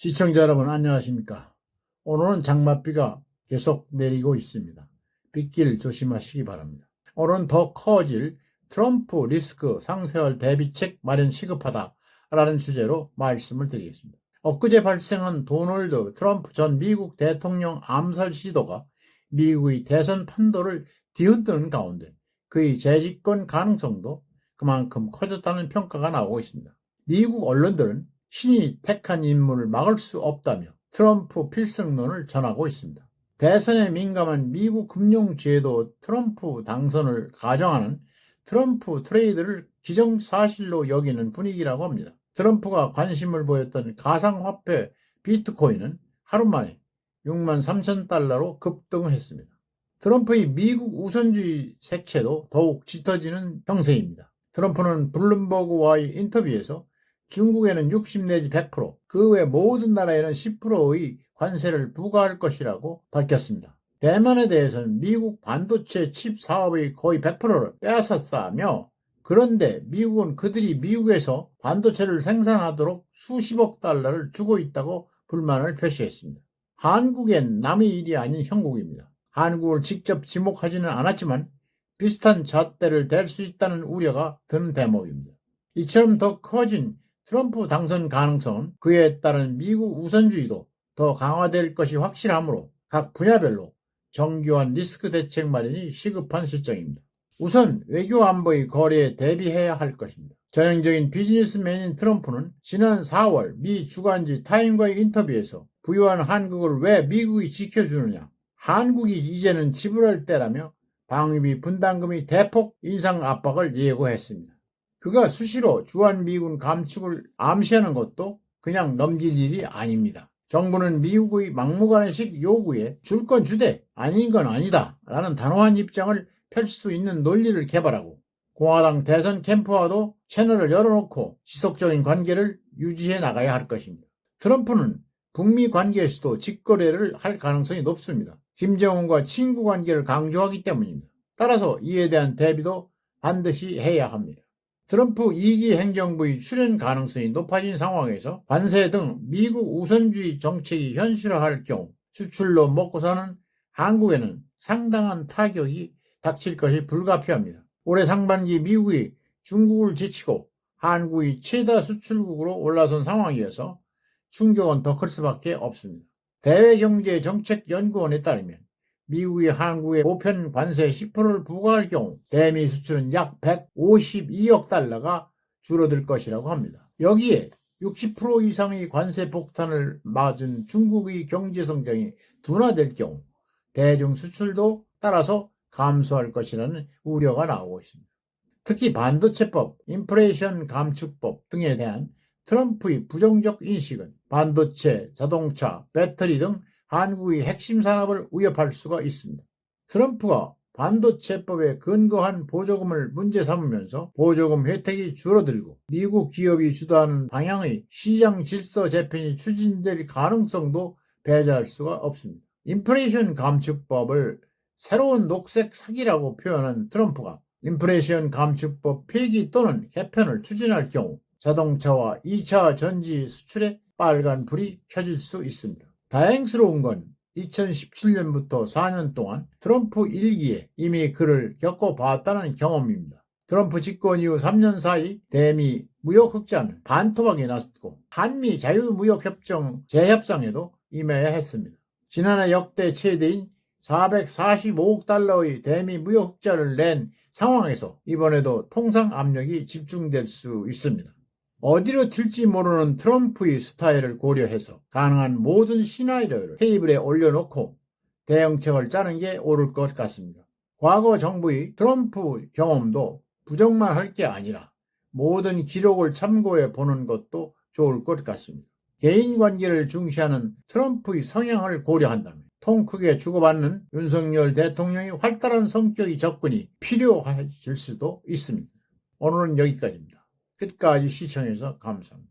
시청자 여러분 안녕하십니까. 오늘은 장맛비가 계속 내리고 있습니다. 빗길 조심하시기 바랍니다. 오늘은 더 커질 트럼프 리스크 상쇄월 대비책 마련 시급하다라는 주제로 말씀을 드리겠습니다. 엊그제 발생한 도널드 트럼프 전 미국 대통령 암살 시도가 미국의 대선 판도를 뒤흔드는 가운데 그의 재집권 가능성도 그만큼 커졌다는 평가가 나오고 있습니다. 미국 언론들은 신이 택한 인물을 막을 수 없다며 트럼프 필승론을 전하고 있습니다. 대선에 민감한 미국 금융지에도 트럼프 당선을 가정하는 트럼프 트레이드를 기정사실로 여기는 분위기라고 합니다. 트럼프가 관심을 보였던 가상화폐 비트코인은 하루 만에 6만 3천 달러로 급등했습니다. 트럼프의 미국 우선주의 색채도 더욱 짙어지는 형세입니다. 트럼프는 블룸버그와의 인터뷰에서 중국에는 60 내지 100%, 그 외 모든 나라에는 10%의 관세를 부과할 것이라고 밝혔습니다. 대만에 대해서는 미국 반도체 칩 사업의 거의 100%를 빼앗았다며, 그런데 미국은 그들이 미국에서 반도체를 생산하도록 수십억 달러를 주고 있다고 불만을 표시했습니다. 한국엔 남의 일이 아닌 형국입니다. 한국을 직접 지목하지는 않았지만 비슷한 잣대를 댈 수 있다는 우려가 드는 대목입니다. 이처럼 더 커진 트럼프 당선 가능성은 그에 따른 미국 우선주의도 더 강화될 것이 확실하므로 각 분야별로 정교한 리스크 대책 마련이 시급한 실정입니다. 우선 외교 안보의 거래에 대비해야 할 것입니다. 전형적인 비즈니스맨인 트럼프는 지난 4월 미 주간지 타임과의 인터뷰에서 부유한 한국을 왜 미국이 지켜주느냐, 한국이 이제는 지불할 때라며 방위비 분담금의 대폭 인상 압박을 예고했습니다. 그가 수시로 주한미군 감축을 암시하는 것도 그냥 넘길 일이 아닙니다. 정부는 미국의 막무가내식 요구에 줄 건 주되 아닌 건 아니다 라는 단호한 입장을 펼칠 수 있는 논리를 개발하고, 공화당 대선 캠프와도 채널을 열어놓고 지속적인 관계를 유지해 나가야 할 것입니다. 트럼프는 북미 관계에서도 직거래를 할 가능성이 높습니다. 김정은과 친구 관계를 강조하기 때문입니다. 따라서 이에 대한 대비도 반드시 해야 합니다. 트럼프 2기 행정부의 출현 가능성이 높아진 상황에서 관세 등 미국 우선주의 정책이 현실화할 경우 수출로 먹고 사는 한국에는 상당한 타격이 닥칠 것이 불가피합니다. 올해 상반기 미국이 중국을 제치고 한국이 최다 수출국으로 올라선 상황이어서 충격은 더 클 수밖에 없습니다. 대외경제정책연구원에 따르면 미국이 한국에 보편 관세 10%를 부과할 경우 대미 수출은 약 152억 달러가 줄어들 것이라고 합니다. 여기에 60% 이상의 관세 폭탄을 맞은 중국의 경제 성장이 둔화될 경우 대중 수출도 따라서 감소할 것이라는 우려가 나오고 있습니다. 특히 반도체법, 인플레이션 감축법 등에 대한 트럼프의 부정적 인식은 반도체, 자동차, 배터리 등 한국의 핵심 산업을 위협할 수가 있습니다. 트럼프가 반도체법에 근거한 보조금을 문제 삼으면서 보조금 혜택이 줄어들고 미국 기업이 주도하는 방향의 시장 질서 재편이 추진될 가능성도 배제할 수가 없습니다. 인플레이션 감축법을 새로운 녹색 사기라고 표현한 트럼프가 인플레이션 감축법 폐기 또는 개편을 추진할 경우 자동차와 2차 전지 수출에 빨간 불이 켜질 수 있습니다. 다행스러운 건 2017년부터 4년 동안 트럼프 1기에 이미 그를 겪어봤다는 경험입니다. 트럼프 집권 이후 3년 사이 대미 무역 흑자는 반토막이 났고 한미 자유무역협정 재협상에도 임해야 했습니다. 지난해 역대 최대인 445억 달러의 대미 무역 흑자를 낸 상황에서 이번에도 통상 압력이 집중될 수 있습니다. 어디로 튈지 모르는 트럼프의 스타일을 고려해서 가능한 모든 시나리오를 테이블에 올려놓고 대응책을 짜는 게 옳을 것 같습니다. 과거 정부의 트럼프 경험도 부정만 할 게 아니라 모든 기록을 참고해 보는 것도 좋을 것 같습니다. 개인관계를 중시하는 트럼프의 성향을 고려한다면 통 크게 주고받는 윤석열 대통령의 활달한 성격의 접근이 필요해질 수도 있습니다. 오늘은 여기까지입니다. 끝까지 시청해서 감사합니다.